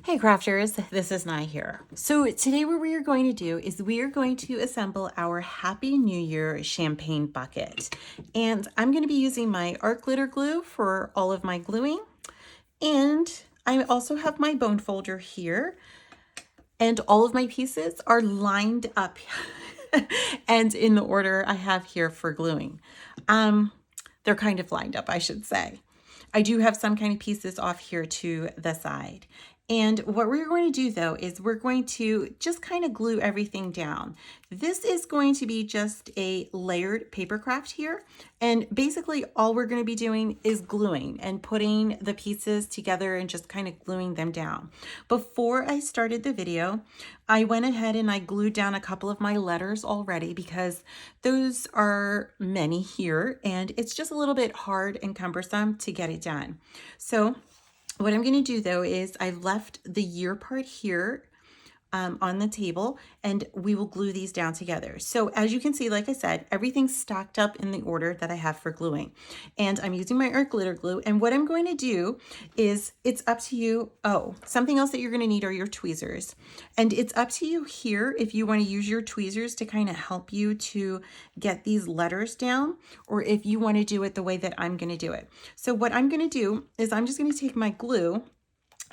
Hey crafters, this is Nye here. So today what we are going to do is we are going to assemble our Happy New Year champagne bucket. And I'm going to be using my art glitter glue for all of my gluing. And I also have my bone folder here. And all of my pieces are lined up and in the order I have here for gluing. They're kind of lined up, I should say. I do have some kind of pieces off here to the side. And what we're going to do though is we're going to just kind of glue everything down. This is going to be just a layered paper craft here. And basically all we're going to be doing is gluing and putting the pieces together and just kind of gluing them down. Before I started the video, I went ahead and I glued down a couple of my letters already because those are many here and it's just a little bit hard and cumbersome to get it done. So what I'm going to do though is I've left the year part here on the table and we will glue these down together. So as you can see, like I said, everything's stacked up in the order that I have for gluing. And I'm using my art glitter glue. And what I'm going to do is it's up to you. Oh, something else that you're going to need are your tweezers. And it's up to you here if you want to use your tweezers to kind of help you to get these letters down, or if you want to do it the way that I'm going to do it. So what I'm going to do is I'm just going to take my glue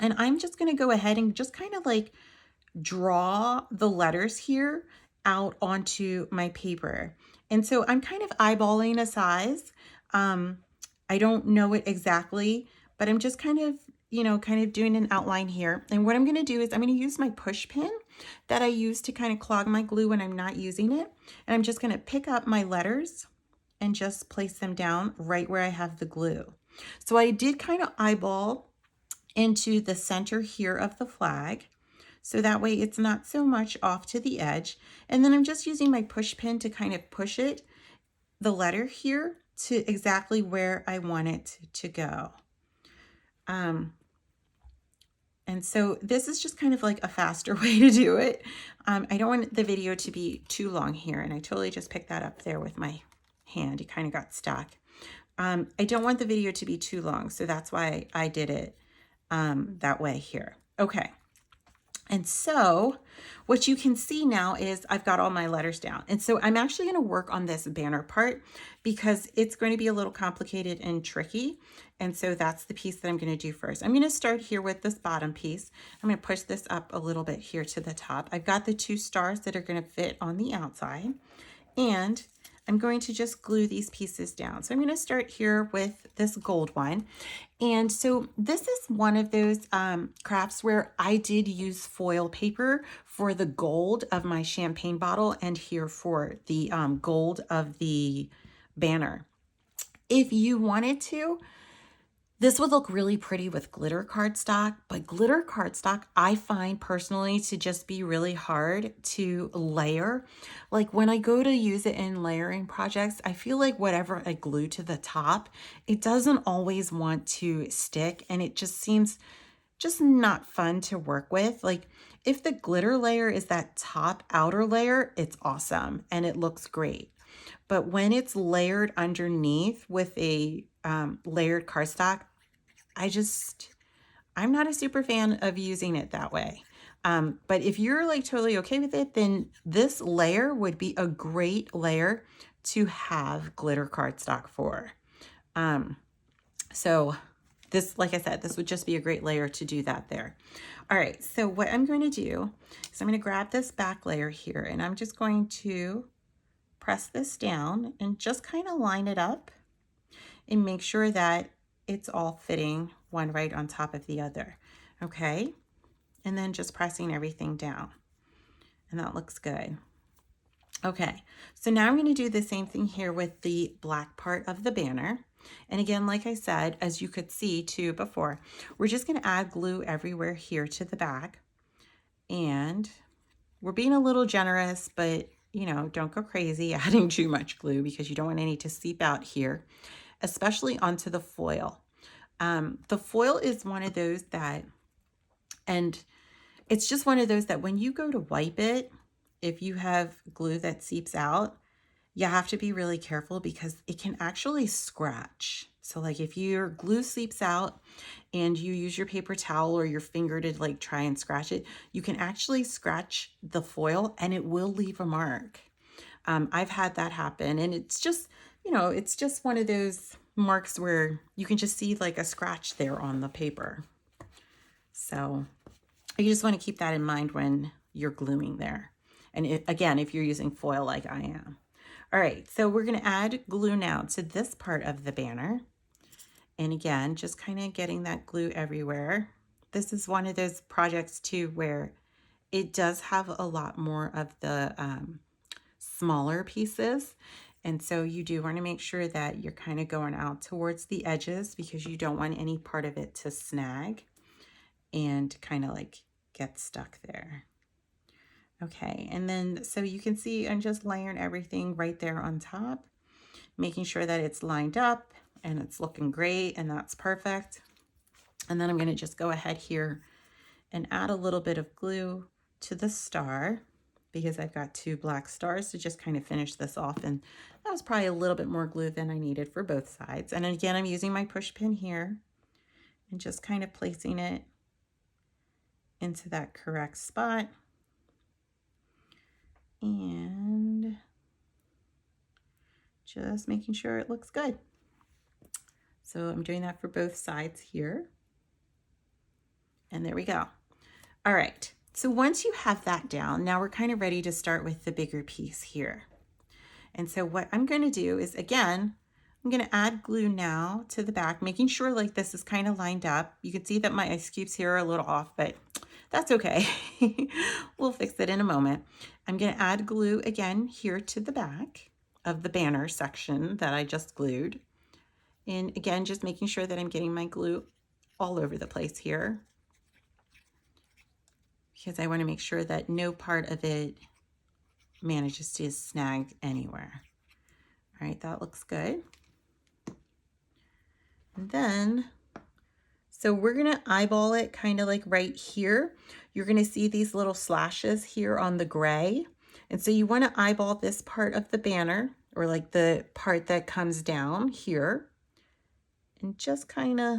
and I'm just going to go ahead and just kind of like draw the letters here out onto my paper. And so I'm kind of eyeballing a size. I don't know it exactly, but I'm just kind of doing an outline here. And what I'm going to do is I'm going to use my push pin that I use to kind of clog my glue when I'm not using it. And I'm just going to pick up my letters and just place them down right where I have the glue. So I did kind of eyeball into the center here of the flag. So that way it's not so much off to the edge. And then I'm just using my push pin to kind of push it, the letter here, to exactly where I want it to go. And so this is just kind of like a faster way to do it. I don't want the video to be too long here, and I totally just picked that up there with my hand. It kind of got stuck. I don't want the video to be too long, so that's why I did it that way here. Okay. And so what you can see now is I've got all my letters down. And so I'm actually going to work on this banner part because it's going to be a little complicated and tricky. And so that's the piece that I'm going to do first. I'm going to start here with this bottom piece. I'm going to push this up a little bit here to the top. I've got the 2 stars that are going to fit on the outside. And I'm going to just glue these pieces down. So I'm going to start here with this gold one. And so this is one of those crafts where I did use foil paper for the gold of my champagne bottle and here for the gold of the banner. If you wanted to, this would look really pretty with glitter cardstock, but glitter cardstock I find personally to just be really hard to layer. Like when I go to use it in layering projects, I feel like whatever I glue to the top, it doesn't always want to stick and it just seems just not fun to work with. Like if the glitter layer is that top outer layer, it's awesome and it looks great. But when it's layered underneath with a layered cardstock, I'm not a super fan of using it that way. But if you're like totally okay with it, then this layer would be a great layer to have glitter cardstock for. So this, like I said, this would just be a great layer to do that there. All right, so what I'm going to do is I'm going to grab this back layer here and I'm just going to press this down and just kind of line it up and make sure that it's all fitting one right on top of the other. Okay, and then just pressing everything down, and that looks good. Okay, so now I'm going to do the same thing here with the black part of the banner. And again, like I said, as you could see too before, we're just going to add glue everywhere here to the back. And we're being a little generous, but you know, don't go crazy adding too much glue because you don't want any to seep out here, especially onto the foil. The foil is one of those that, and it's just one of those that when you go to wipe it, if you have glue that seeps out, you have to be really careful because it can actually scratch. So like if your glue seeps out and you use your paper towel or your finger to like try and scratch it, you can actually scratch the foil and it will leave a mark. I've had that happen, and it's just, you know, it's just one of those marks where you can just see like a scratch there on the paper. So you just want to keep that in mind when you're gluing there. And again, if you're using foil like I am. All right, so we're going to add glue now to this part of the banner. And again, just kind of getting that glue everywhere. This is one of those projects too where it does have a lot more of the smaller pieces. And so you do want to make sure that you're kind of going out towards the edges because you don't want any part of it to snag and kind of like get stuck there. Okay, and then so you can see I'm just layering everything right there on top, making sure that it's lined up and it's looking great, and that's perfect. And then I'm going to just go ahead here and add a little bit of glue to the star because I've got 2 black stars to just kind of finish this off, and that was probably a little bit more glue than I needed for both sides. And again, I'm using my push pin here and just kind of placing it into that correct spot. And just making sure it looks good. So I'm doing that for both sides here. And there we go. All right, so once you have that down, now we're kind of ready to start with the bigger piece here. And so what I'm going to do is, again, I'm going to add glue now to the back, making sure like this is kind of lined up. You can see that my ice cubes here are a little off, but that's okay. We'll fix it in a moment. I'm going to add glue again here to the back of the banner section that I just glued. And again, just making sure that I'm getting my glue all over the place here, because I want to make sure that no part of it manages to snag anywhere. All right, that looks good. And then, so we're going to eyeball it kind of like right here. You're going to see these little slashes here on the gray. And so you want to eyeball this part of the banner, or like the part that comes down here, and just kind of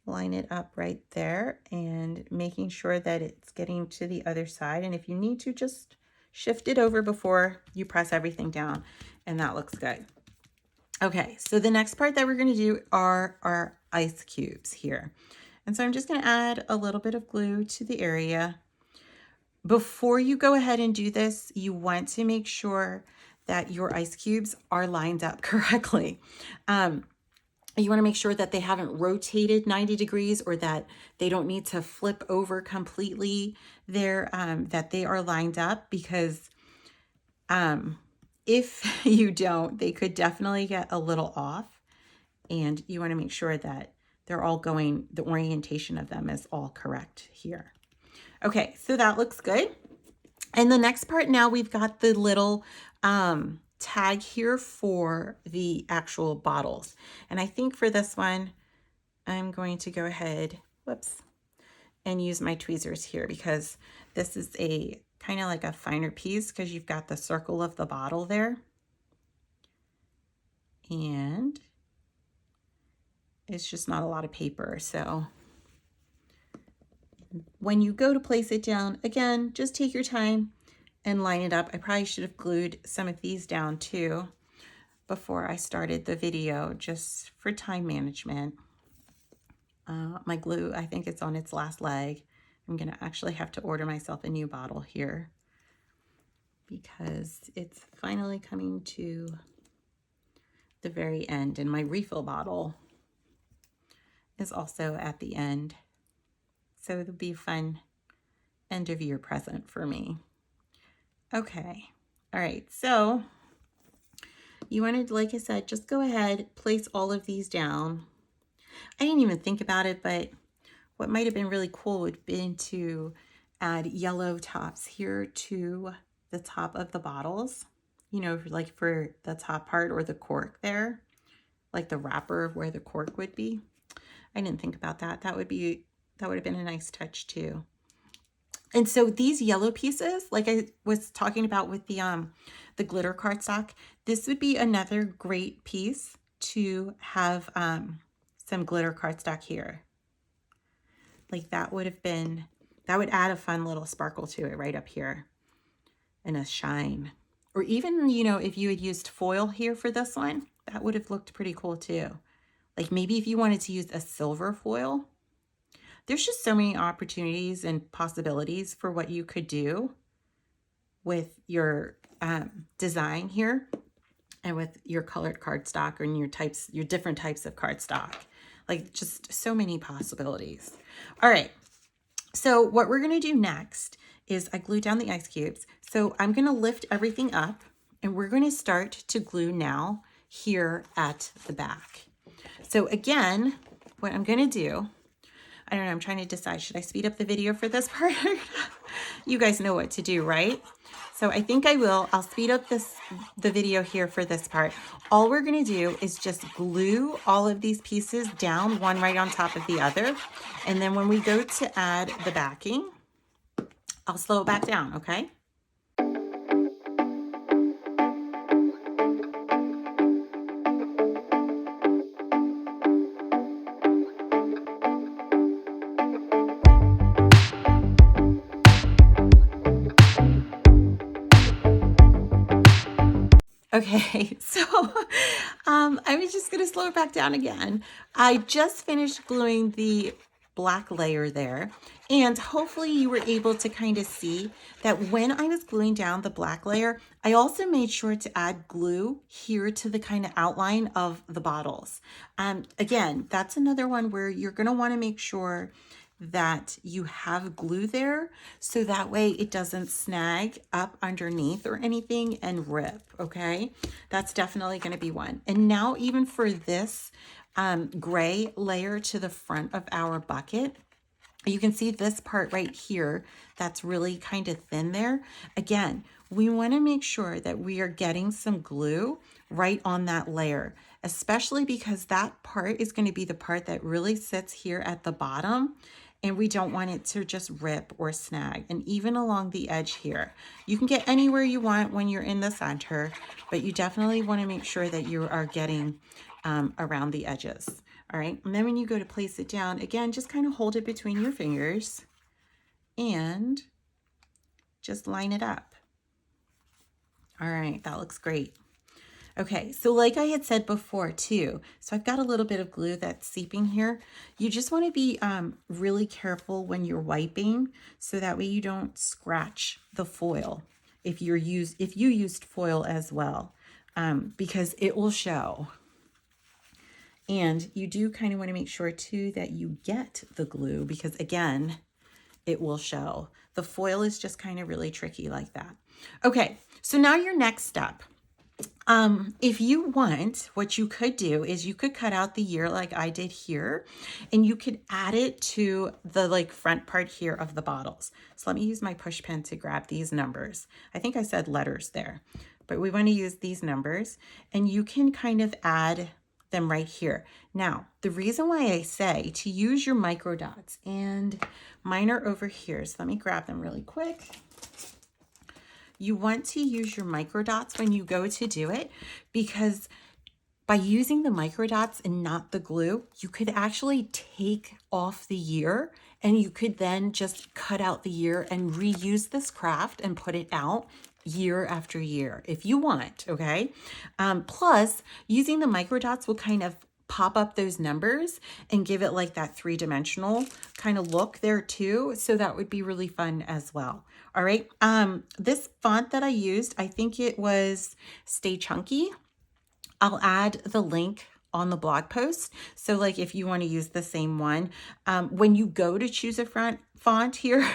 line it up right there and making sure that it's getting to the other side. And if you need to, just shift it over before you press everything down, and that looks good. Okay, so the next part that we're going to do are our ice cubes here. And so I'm just going to add a little bit of glue to the area. Before you go ahead and do this, you want to make sure that your ice cubes are lined up correctly. You want to make sure that they haven't rotated 90 degrees or that they don't need to flip over completely there, that they are lined up, because if you don't, they could definitely get a little off, and you want to make sure that they're all going, the orientation of them is all correct here. Okay, so that looks good. And the next part, now we've got the little tag here for the actual bottles. And I think for this one, I'm going to go ahead, whoops, and use my tweezers here, because this is a kind of like a finer piece because you've got the circle of the bottle there. And it's just not a lot of paper. So when you go to place it down, again, just take your time and line it up. I probably should have glued some of these down too before I started the video, just for time management. My glue, I think it's on its last leg. I'm gonna actually have to order myself a new bottle here because it's finally coming to the very end, and my refill bottle is also at the end. So it'll be a fun end of year present for me. Okay, all right, so you wanted, like I said, just go ahead, place all of these down. I didn't even think about it, but what might have been really cool would have been to add yellow tops here to the top of the bottles, you know, like for the top part or the cork there, like the wrapper where the cork would be. I didn't think about that. That would have been a nice touch too. And so these yellow pieces, like I was talking about with the glitter cardstock, this would be another great piece to have some glitter cardstock here. Like that would add a fun little sparkle to it right up here and a shine. Or even, you know, if you had used foil here for this one, that would have looked pretty cool too. Like maybe if you wanted to use a silver foil. There's just so many opportunities and possibilities for what you could do with your design here and with your colored cardstock and your different types of cardstock. Like just so many possibilities. All right. So what we're going to do next is I glued down the ice cubes. So I'm going to lift everything up and we're going to start to glue now here at the back. So again, what I'm going to do, I don't know, I'm trying to decide, should I speed up the video for this part? You guys know what to do, right? So I think I will. I'll speed up the video here for this part. All we're going to do is just glue all of these pieces down, one right on top of the other. And then when we go to add the backing, I'll slow it back down, okay? Okay, so I'm just going to slow it back down again. I just finished gluing the black layer there, and hopefully you were able to kind of see that when I was gluing down the black layer, I also made sure to add glue here to the kind of outline of the bottles. Again, that's another one where you're going to want to make sure that you have glue there so that way it doesn't snag up underneath or anything and rip, okay? That's definitely going to be one. And now even for this gray layer to the front of our bucket, you can see this part right here that's really kind of thin there. Again, we want to make sure that we are getting some glue right on that layer, especially because that part is going to be the part that really sits here at the bottom. And we don't want it to just rip or snag. And even along the edge here, you can get anywhere you want when you're in the center, but you definitely want to make sure that you are getting around the edges. All right. And then when you go to place it down, again, just kind of hold it between your fingers and just line it up. All right. That looks great. Okay, so like I had said before too, so I've got a little bit of glue that's seeping here. You just want to be really careful when you're wiping so that way you don't scratch the foil if you used foil as well, because it will show. And you do kind of want to make sure too that you get the glue because again, it will show. The foil is just kind of really tricky like that. Okay, so now your next step. If you want, what you could do is you could cut out the year like I did here, and you could add it to the like front part here of the bottles. So let me use my push pen to grab these numbers. I think I said letters there, but we want to use these numbers and you can kind of add them right here. Now, the reason why I say to use your micro dots, and mine are over here. So let me grab them really quick. You want to use your micro dots when you go to do it because by using the micro dots and not the glue, you could actually take off the year and you could then just cut out the year and reuse this craft and put it out year after year if you want, okay? Plus, using the micro dots will kind of pop up those numbers and give it like that three-dimensional kind of look there too. So that would be really fun as well. All right. This font that I used, I think it was Stay Chunky. I'll add the link on the blog post. So like if you want to use the same one, when you go to choose a font here,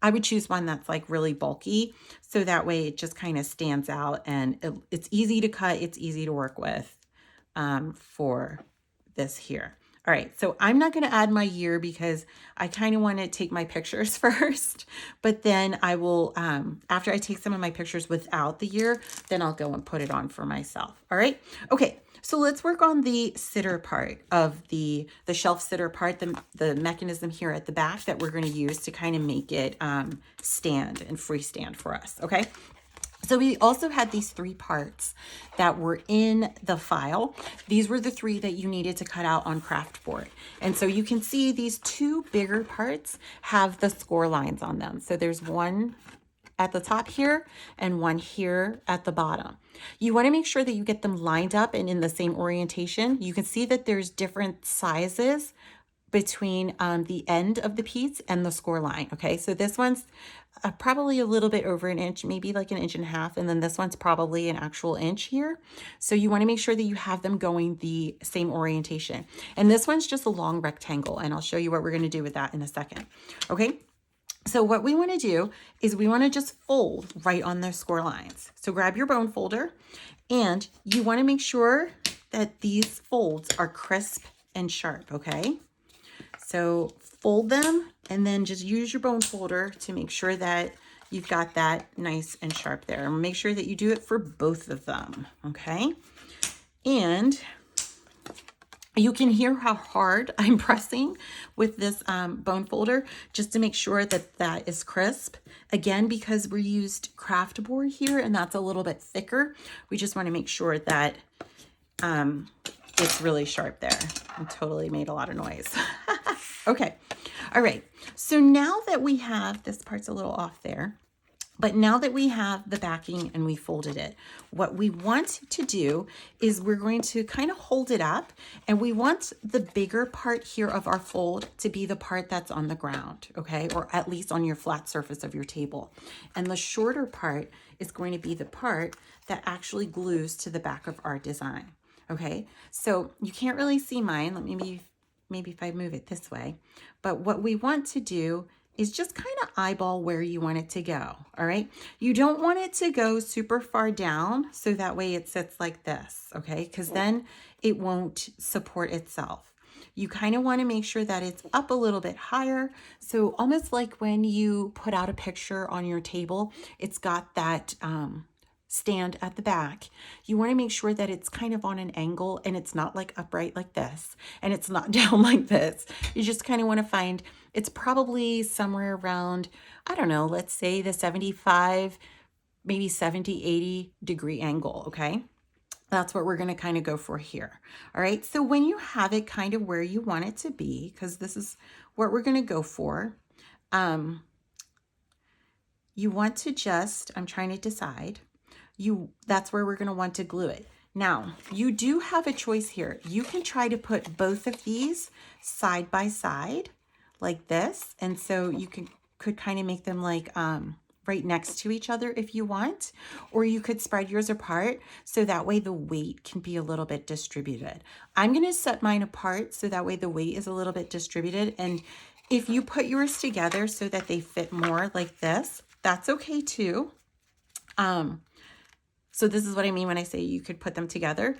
I would choose one that's like really bulky. So that way it just kind of stands out and it's easy to cut. It's easy to work with for this here. All right, so I'm not gonna add my year because I kind of want to take my pictures first, but then I will, after I take some of my pictures without the year, then I'll go and put it on for myself. All right, okay, so let's work on the sitter part of the shelf sitter part, the mechanism here at the back that we're gonna use to kind of make it stand and freestand for us, okay? So we also had these 3 parts that were in the file. These were the 3 that you needed to cut out on craft board. And so you can see these 2 bigger parts have the score lines on them. So there's one at the top here and one here at the bottom. You want to make sure that you get them lined up and in the same orientation. You can see that there's different sizes between the end of the piece and the score line. Okay, so this one's probably a little bit over an inch, maybe like an inch and a half, and then this one's probably an actual inch here. So you want to make sure that you have them going the same orientation. And this one's just a long rectangle, and I'll show you what we're going to do with that in a second. Okay, so what we want to do is we want to just fold right on their score lines. So grab your bone folder, and you want to make sure that these folds are crisp and sharp, okay? So fold them and then just use your bone folder to make sure that you've got that nice and sharp there. And make sure that you do it for both of them, okay? And you can hear how hard I'm pressing with this bone folder just to make sure that that is crisp. Again, because we used craft board here and that's a little bit thicker, we just want to make sure that it's really sharp there. I totally made a lot of noise. Okay, all right. So now that we have, this part's a little off there, but now that we have the backing and we folded it, what we want to do is we're going to kind of hold it up, and we want the bigger part here of our fold to be the part that's on the ground, okay? Or at least on your flat surface of your table. And the shorter part is going to be the part that actually glues to the back of our design. Okay, so you can't really see mine. Let me maybe if I move it this way. But what we want to do is just kind of eyeball where you want it to go. All right, you don't want it to go super far down, so that way it sits like this, okay? Because then it won't support itself. You kind of want to make sure that it's up a little bit higher. So almost like when you put out a picture on your table, it's got that stand at the back. You want to make sure that it's kind of on an angle and it's not like upright like this and it's not down like this. You just kind of want to find, it's probably somewhere around, I don't know, let's say the 75, maybe 70, 80 degree angle, okay? That's what we're going to kind of go for here. All right, so when you have it kind of where you want it to be, because this is what we're going to go for, you want to just, I'm trying to decide, that's where we're going to want to glue it. Now, you do have a choice here. You can try to put both of these side by side like this. And so you could kind of make them like right next to each other if you want, or you could spread yours apart so that way the weight can be a little bit distributed. I'm going to set mine apart so that way the weight is a little bit distributed. And if you put yours together so that they fit more like this, that's okay too. So this is what I mean when I say you could put them together.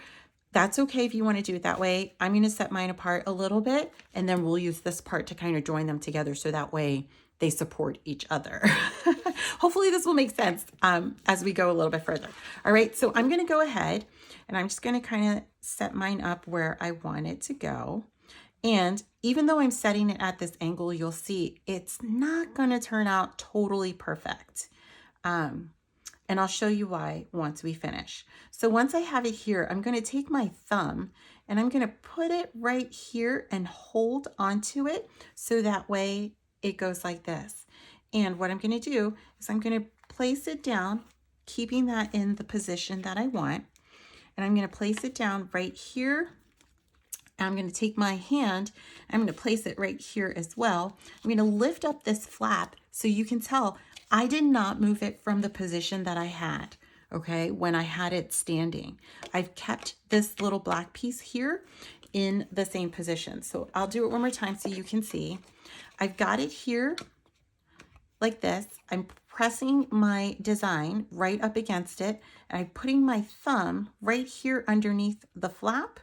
That's okay if you want to do it that way. I'm going to set mine apart a little bit, and then we'll use this part to kind of join them together so that way they support each other. Hopefully this will make sense as we go a little bit further. All right, so I'm going to go ahead and I'm just going to kind of set mine up where I want it to go. And even though I'm setting it at this angle, you'll see it's not going to turn out totally perfect. And I'll show you why once we finish. So once I have it here, I'm going to take my thumb and I'm going to put it right here and hold onto it so that way it goes like this. And what I'm going to do is I'm going to place it down, keeping that in the position that I want. And I'm going to place it down right here. And I'm going to take my hand, I'm going to place it right here as well. I'm going to lift up this flap so you can tell I did not move it from the position that I had, okay, when I had it standing. I've kept this little black piece here in the same position. So I'll do it one more time so you can see. I've got it here like this. I'm pressing my design right up against it, and I'm putting my thumb right here underneath the flap.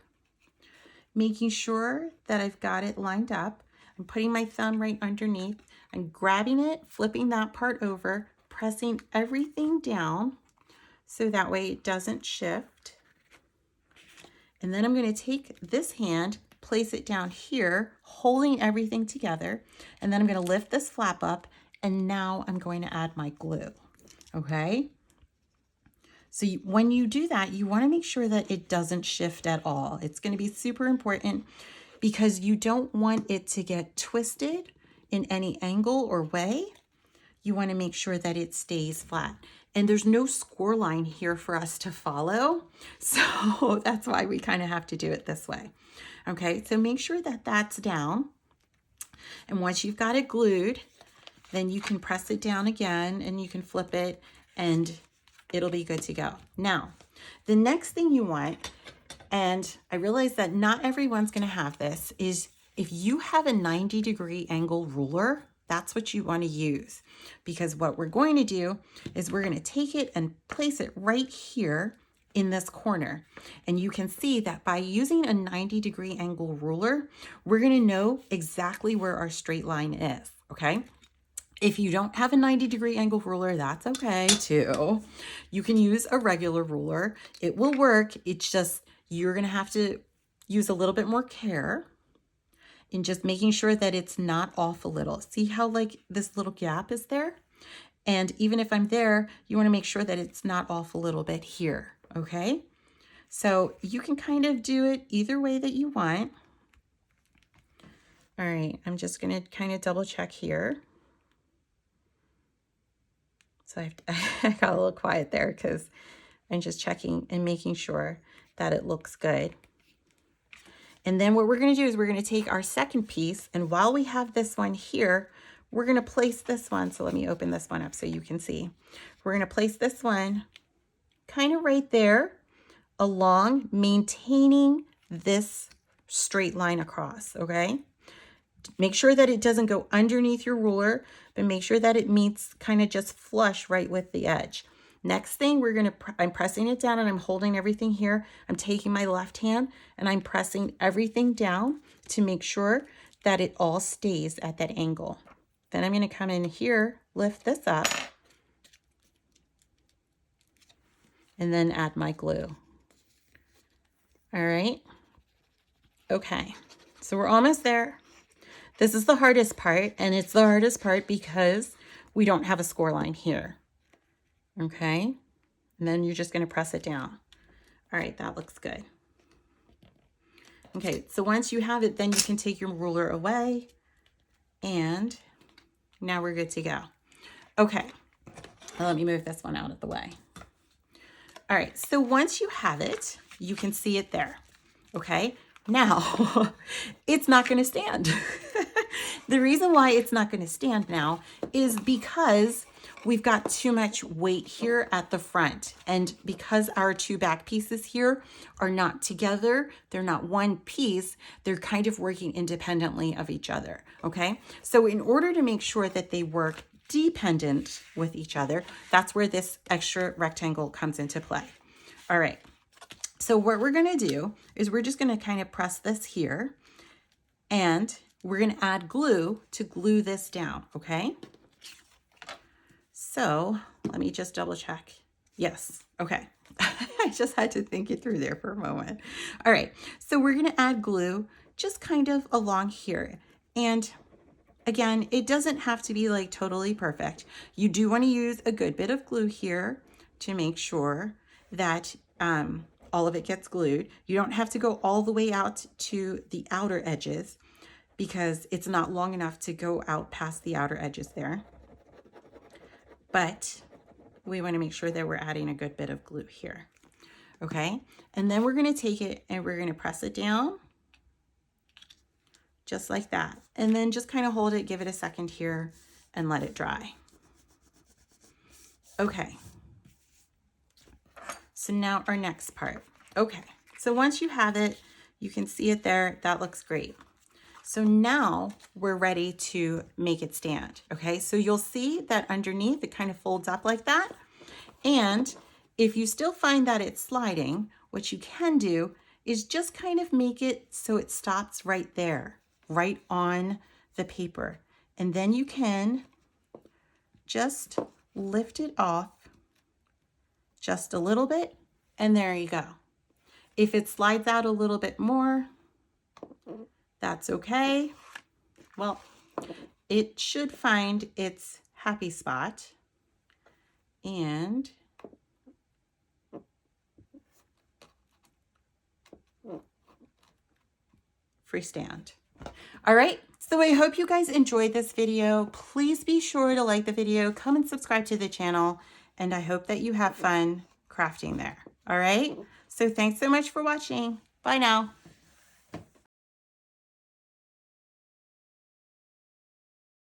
making sure that I've got it lined up. I'm putting my thumb right underneath. I'm grabbing it, flipping that part over, pressing everything down so that way it doesn't shift. And then I'm going to take this hand, place it down here, holding everything together. And then I'm going to lift this flap up, and now I'm going to add my glue. Okay? So when you do that, you want to make sure that it doesn't shift at all. It's going to be super important because you don't want it to get twisted in any angle or way. You want to make sure that it stays flat. And there's no score line here for us to follow. So that's why we kind of have to do it this way. Okay, so make sure that that's down. And once you've got it glued, then you can press it down again and you can flip it and it'll be good to go. Now, the next thing you want, and I realize that not everyone's going to have this, is if you have a 90-degree angle ruler, that's what you want to use, because what we're going to do is we're going to take it and place it right here in this corner. And you can see that by using a 90-degree angle ruler, we're going to know exactly where our straight line is, okay? If you don't have a 90-degree angle ruler, that's okay too. You can use a regular ruler. It will work. It's just you're going to have to use a little bit more care in just making sure that it's not off a little. See how like this little gap is there? And even if I'm there, you want to make sure that it's not off a little bit here, okay? So you can kind of do it either way that you want. All right, I'm just going to kind of double check here. So I got a little quiet there because I'm just checking and making sure that it looks good. And then what we're going to do is we're going to take our second piece, and while we have this one here, we're going to place this one. So let me open this one up so you can see. We're going to place this one kind of right there along, maintaining this straight line across, okay? Make sure that it doesn't go underneath your ruler, but make sure that it meets kind of just flush right with the edge. Next thing, I'm pressing it down and I'm holding everything here. I'm taking my left hand and I'm pressing everything down to make sure that it all stays at that angle. Then I'm going to come in here, lift this up, and then add my glue. All right. Okay. So we're almost there. This is the hardest part, and it's the hardest part because we don't have a score line here. Okay, and then you're just going to press it down. All right, that looks good. Okay, so once you have it, then you can take your ruler away, and now we're good to go. Okay, well, let me move this one out of the way. All right, so once you have it, you can see it there. Okay, now it's not going to stand. The reason why it's not going to stand now is because we've got too much weight here at the front. And because our two back pieces here are not together, they're not one piece, they're kind of working independently of each other, okay? So in order to make sure that they work dependent with each other, that's where this extra rectangle comes into play. All right, so what we're gonna do is we're just gonna kind of press this here, and we're gonna add glue to glue this down, okay? So let me just double check. Yes, okay. I just had to think it through there for a moment. All right, so we're gonna add glue just kind of along here. And again, it doesn't have to be like totally perfect. You do wanna use a good bit of glue here to make sure that all of it gets glued. You don't have to go all the way out to the outer edges because it's not long enough to go out past the outer edges there. But we want to make sure that we're adding a good bit of glue here. Okay, and then we're going to take it and we're going to press it down just like that. And then just kind of hold it, give it a second here and let it dry. Okay, so now our next part. Okay, so once you have it, you can see it there. That looks great. So now we're ready to make it stand, okay? So you'll see that underneath it kind of folds up like that. And if you still find that it's sliding, what you can do is just kind of make it so it stops right there, right on the paper. And then you can just lift it off just a little bit, and there you go. If it slides out a little bit more, that's okay. Well, it should find its happy spot and freestand. All right, so I hope you guys enjoyed this video. Please be sure to like the video, come and subscribe to the channel, and I hope that you have fun crafting there. All right, so thanks so much for watching. Bye now.